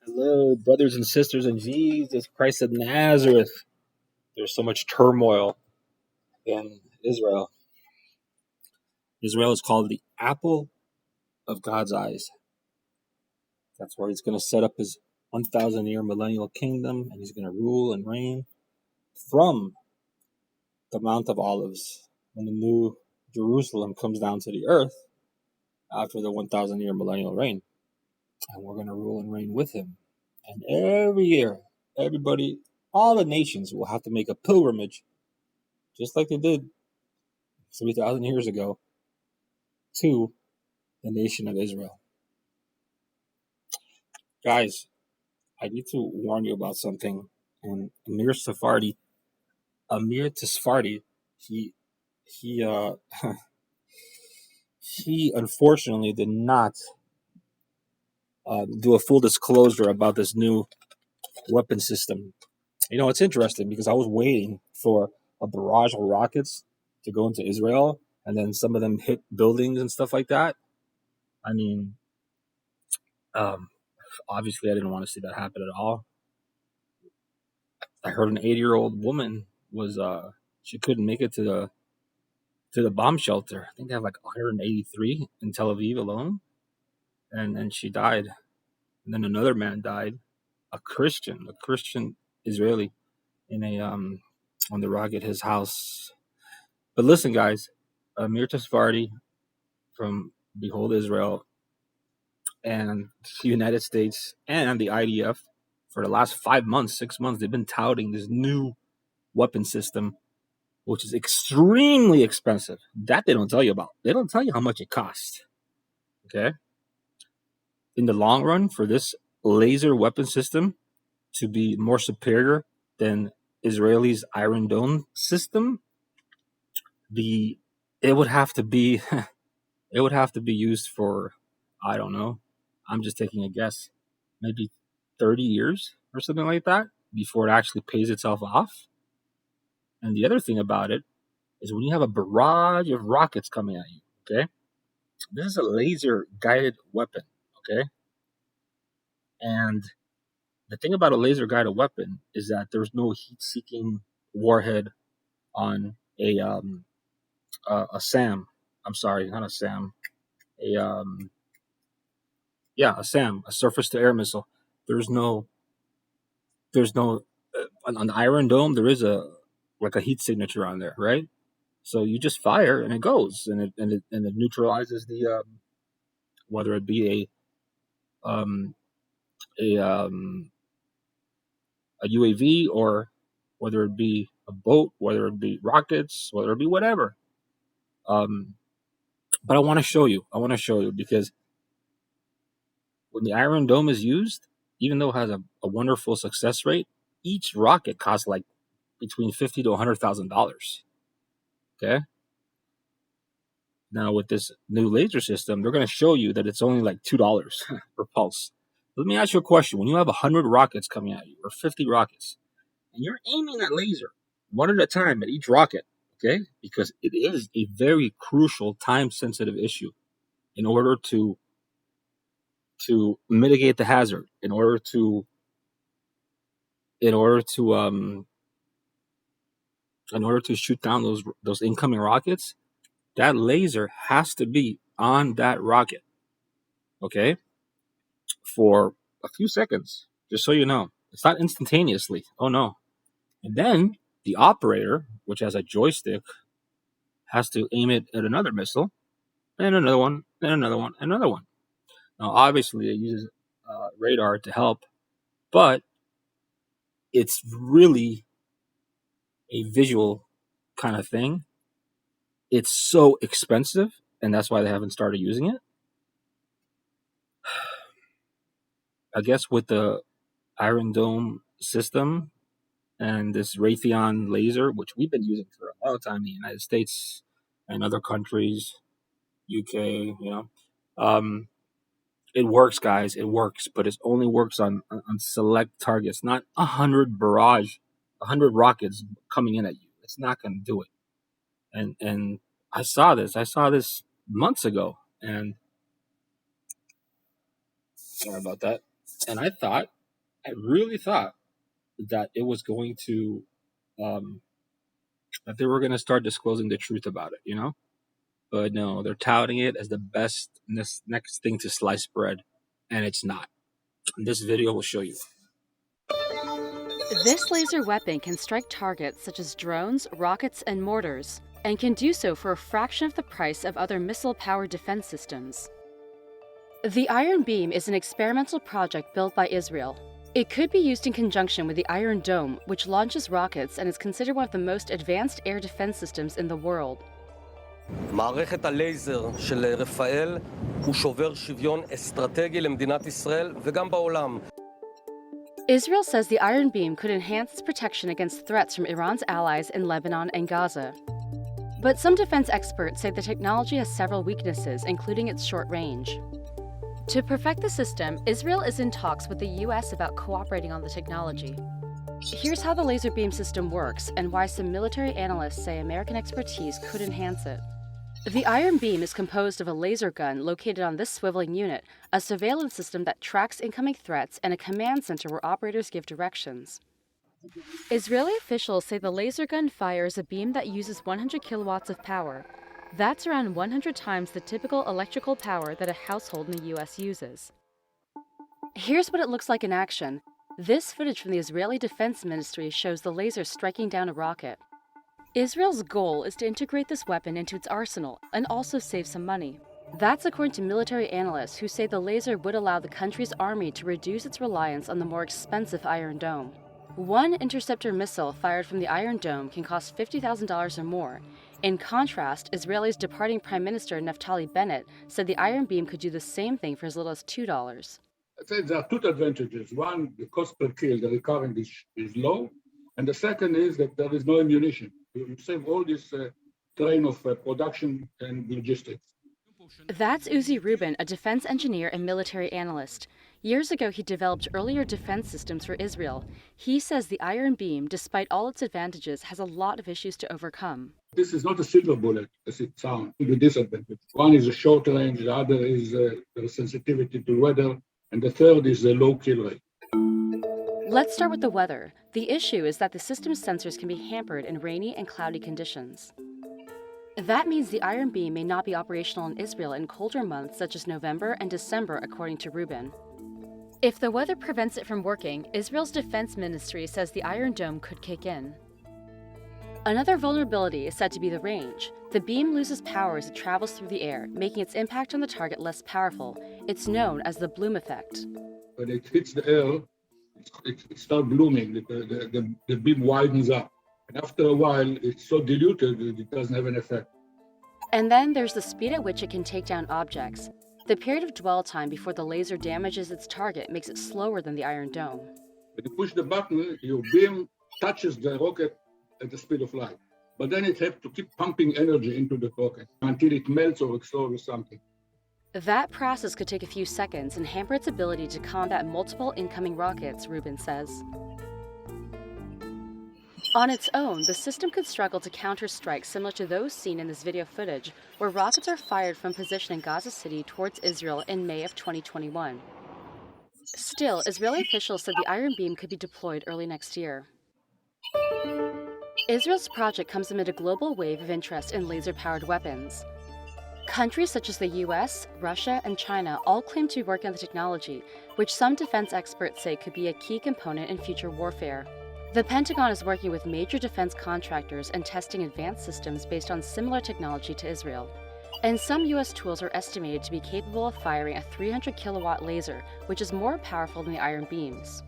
Hello, brothers and sisters in Jesus Christ of Nazareth. There's so much turmoil in Israel. Israel is called the apple of God's eyes. That's where he's going to set up his 1,000-year millennial kingdom, and he's going to rule and reign from the Mount of Olives when the new Jerusalem comes down to the earth after the 1,000-year millennial reign. And we're going to rule and reign with him. And every year, everybody, all the nations will have to make a pilgrimage, just like they did 3,000 years ago, to the nation of Israel. Guys, I need to warn you about something. And Amir Tsfardi, he he unfortunately did not do a full disclosure about this new weapon system. You know, it's interesting because I was waiting for a barrage of rockets to go into Israel, and then some of them hit buildings and stuff like that. I mean, obviously, I didn't want to see that happen at all. I heard an 80-year-old woman was she couldn't make it to the bomb shelter. I think they have like 183 in Tel Aviv alone, and she died. And then another man died, a Christian Israeli, in a on the rock at his house. But listen, guys, Amir Tsfardi from Behold Israel and the United States and the IDF for the last 5 months, 6 months, they've been touting this new weapon system, which is extremely expensive. That they don't tell you about. They don't tell you how much it costs. Okay? In the long run, for this laser weapon system to be more superior than Israeli's Iron Dome system, it would have to be used for, I don't know, I'm just taking a guess, maybe 30 years or something like that before it actually pays itself off. And the other thing about it is when you have a barrage of rockets coming at you, okay? This is a laser guided weapon, okay? And the thing about a laser guided weapon is that there's no heat seeking warhead on a SAM. I'm sorry, not a SAM. A SAM, a surface to air missile. There's no on the Iron Dome. There is a heat signature on there, right? So you just fire and it goes and it neutralizes the whether it be a UAV or whether it be a boat, whether it be rockets, whether it be whatever. But I want to show you because when the Iron Dome is used, even though it has a wonderful success rate, each rocket costs like between $50,000 to $100,000. Okay. Now with this new laser system, they're going to show you that it's only like $2 per pulse. Let me ask you a question. When you have 100 rockets coming at you, or 50 rockets, and you're aiming that laser one at a time at each rocket, okay? Because it is a very crucial, time-sensitive issue in order to mitigate the hazard, in order to shoot down those incoming rockets. That laser has to be on that rocket, okay, for a few seconds, just so you know. It's not instantaneously. Oh no. And then the operator, which has a joystick, has to aim it at another missile, and another one, and another one, and another one. Now, obviously, it uses radar to help, but it's really a visual kind of thing. It's so expensive, and that's why they haven't started using it. I guess with the Iron Dome system and this Raytheon laser, which we've been using for a long time in the United States and other countries, UK, it works, guys. It works, but it only works on select targets, not 100 rockets coming in at you. It's not going to do it. And I saw this months ago, and Sorry about that. And I really thought that it was going to, that they were going to start disclosing the truth about it. But no, they're touting it as the best next thing to slice bread, and it's not. This video will show you. This laser weapon can strike targets such as drones, rockets, and mortars, and can do so for a fraction of the price of other missile-powered defense systems. The Iron Beam is an experimental project built by Israel. It could be used in conjunction with the Iron Dome, which launches rockets and is considered one of the most advanced air defense systems in the world. מערכת הלייזר של רפאל הוא שובר שוויון אסטרטגי למדינת ישראל וגם בעולם. Israel says the Iron Beam could enhance its protection against threats from Iran's allies in Lebanon and Gaza. But some defense experts say the technology has several weaknesses, including its short range. To perfect the system, Israel is in talks with the US about cooperating on the technology. Here's how the laser beam system works and why some military analysts say American expertise could enhance it. The Iron Beam is composed of a laser gun located on this swiveling unit, a surveillance system that tracks incoming threats, and a command center where operators give directions. Israeli officials say the laser gun fires a beam that uses 100 kilowatts of power. That's around 100 times the typical electrical power that a household in the US uses. Here's what it looks like in action. This footage from the Israeli Defense Ministry shows the laser striking down a rocket. Israel's goal is to integrate this weapon into its arsenal and also save some money. That's according to military analysts who say the laser would allow the country's army to reduce its reliance on the more expensive Iron Dome. One interceptor missile fired from the Iron Dome can cost $50,000 or more. In contrast, Israel's departing Prime Minister Naftali Bennett said the Iron Beam could do the same thing for as little as $2. I think there are two advantages. One, the cost per kill, the recurrent is low. And the second is that there is no ammunition. You save all this train of production and logistics. That's Uzi Rubin, a defense engineer and military analyst. Years ago, he developed earlier defense systems for Israel. He says the Iron Beam, despite all its advantages, has a lot of issues to overcome. This is not a silver bullet, as it sounds, with disadvantage. One is a short range, the other is the sensitivity to weather, and the third is the low kill rate. Let's start with the weather. The issue is that the system's sensors can be hampered in rainy and cloudy conditions. That means the Iron Beam may not be operational in Israel in colder months such as November and December, according to Rubin. If the weather prevents it from working, Israel's defense ministry says the Iron Dome could kick in. Another vulnerability is said to be the range. The beam loses power as it travels through the air, making its impact on the target less powerful. It's known as the bloom effect. When it hits the air, it starts blooming, the beam widens up. And after a while, it's so diluted that it doesn't have an effect. And then there's the speed at which it can take down objects. The period of dwell time before the laser damages its target makes it slower than the Iron Dome. When you push the button, your beam touches the rocket at the speed of light. But then it has to keep pumping energy into the rocket until it melts or explodes or something. That process could take a few seconds and hamper its ability to combat multiple incoming rockets, Rubin says. On its own, the system could struggle to counter strikes similar to those seen in this video footage, where rockets are fired from position in Gaza City towards Israel in May of 2021. Still, Israeli officials said the Iron Beam could be deployed early next year. Israel's project comes amid a global wave of interest in laser-powered weapons. Countries such as the US, Russia, and China all claim to be working on the technology, which some defense experts say could be a key component in future warfare. The Pentagon is working with major defense contractors and testing advanced systems based on similar technology to Israel. And some US tools are estimated to be capable of firing a 300 kilowatt laser, which is more powerful than the Iron Beams.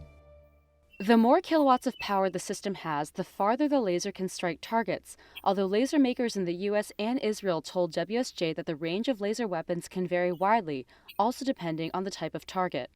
The more kilowatts of power the system has, the farther the laser can strike targets, although laser makers in the US and Israel told WSJ that the range of laser weapons can vary widely, also depending on the type of target.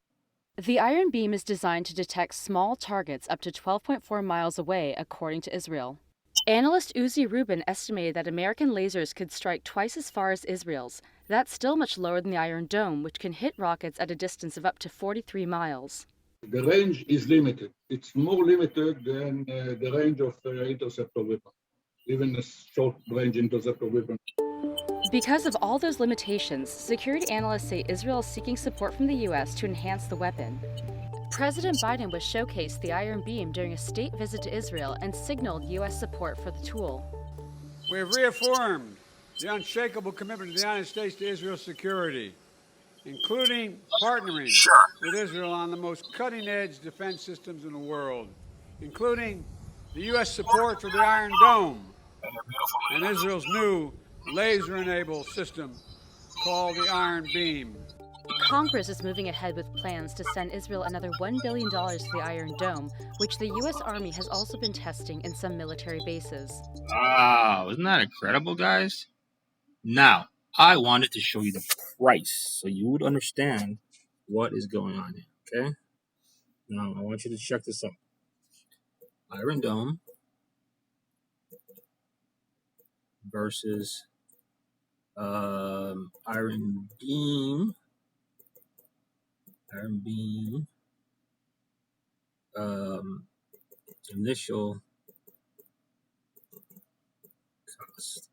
The Iron Beam is designed to detect small targets up to 12.4 miles away, according to Israel. Analyst Uzi Rubin estimated that American lasers could strike twice as far as Israel's. That's still much lower than the Iron Dome, which can hit rockets at a distance of up to 43 miles. The range is limited. It's more limited than the range of interceptor weapon, even a short-range interceptor weapon. Because of all those limitations, security analysts say Israel is seeking support from the U.S. to enhance the weapon. President Biden was showcased the Iron Beam during a state visit to Israel and signaled U.S. support for the tool. We have reaffirmed the unshakable commitment of the United States to Israel's security, including partnering with Israel on the most cutting-edge defense systems in the world, including the U.S. support for the Iron Dome and Israel's new laser-enabled system called the Iron Beam. Congress is moving ahead with plans to send Israel another $1 billion to the Iron Dome, which the U.S. Army has also been testing in some military bases. Wow, isn't that incredible, guys? Now, I wanted to show you the price so you would understand what is going on here, okay? Now, I want you to check this out. Iron Dome versus Iron Beam. Iron Beam. Initial cost.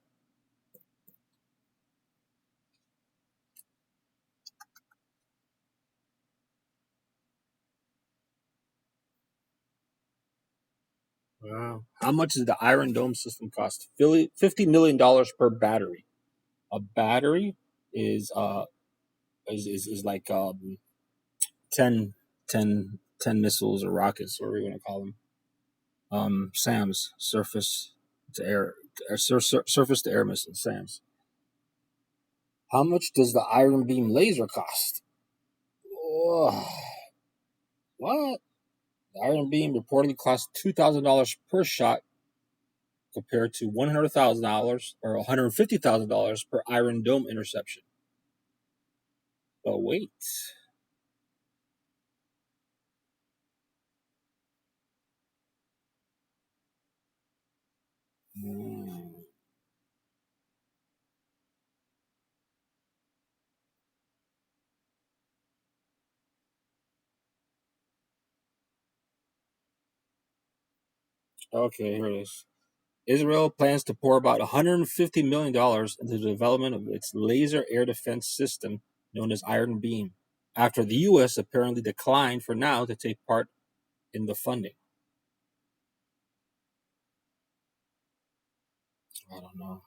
Wow. How much does the Iron Dome system cost? $50 million per battery. A battery is like 10 missiles or rockets, whatever you want to call them. SAMs, surface to air missiles, SAMs. How much does the Iron Beam laser cost? Oh, what? The Iron Beam reportedly costs $2,000 per shot, compared to $100,000 or $150,000 per Iron Dome interception. But wait. Okay, here it is. Israel plans to pour about $150 million into the development of its laser air defense system known as Iron Beam, after the U.S. apparently declined for now to take part in the funding. I don't know.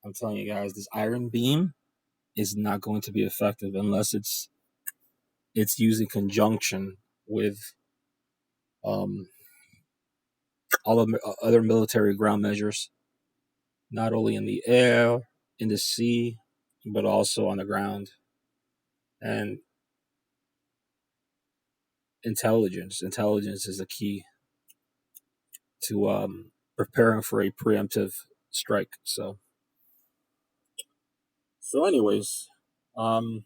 I'm telling you guys, this Iron Beam is not going to be effective unless it's used in conjunction with all the other military ground measures, not only in the air, in the sea, but also on the ground. And intelligence is the key to preparing for a preemptive strike. So anyways, so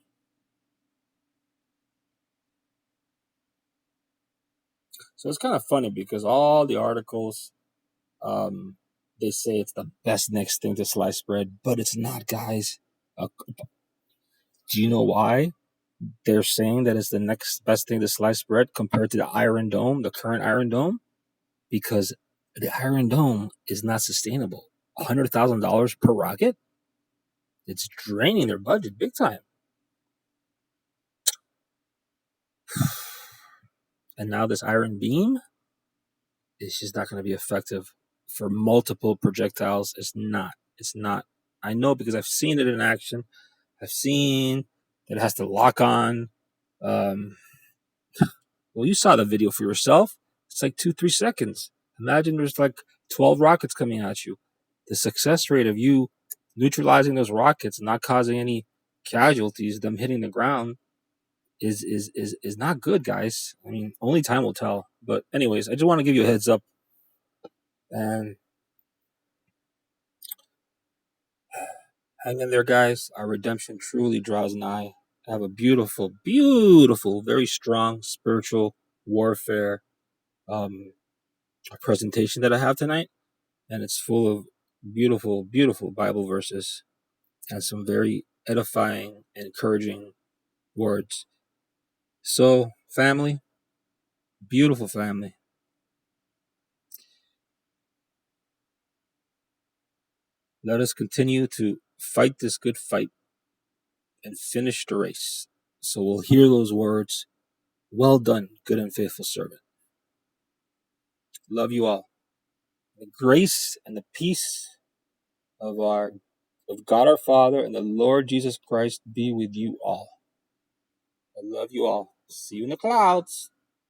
it's kind of funny because all the articles, they say it's the best next thing to sliced bread, but it's not, guys. Do you know why they're saying that it's the next best thing to sliced bread compared to the Iron Dome, the current Iron Dome? Because the Iron Dome is not sustainable. $100,000 per rocket? It's draining their budget big time. And now this Iron Beam is just not going to be effective for multiple projectiles. It's not. I know because I've seen it in action. I've seen that it has to lock on. Well, you saw the video for yourself. It's like 2-3 seconds. Imagine there's like 12 rockets coming at you. The success rate of you neutralizing those rockets, not causing any casualties, them hitting the ground, is not good, guys. I mean, only time will tell. But anyways, I just want to give you a heads up. And hang in there, guys. Our redemption truly draws nigh. I have a beautiful, very strong spiritual warfare presentation that I have tonight. And it's full of beautiful, beautiful Bible verses and some very edifying and encouraging words. So, family, beautiful family, Let us continue to fight this good fight and finish the race. So we'll hear those words, well done, good and faithful servant. Love you all. The grace and the peace of God our Father and the Lord Jesus Christ be with you all. I love you all. See you in the clouds.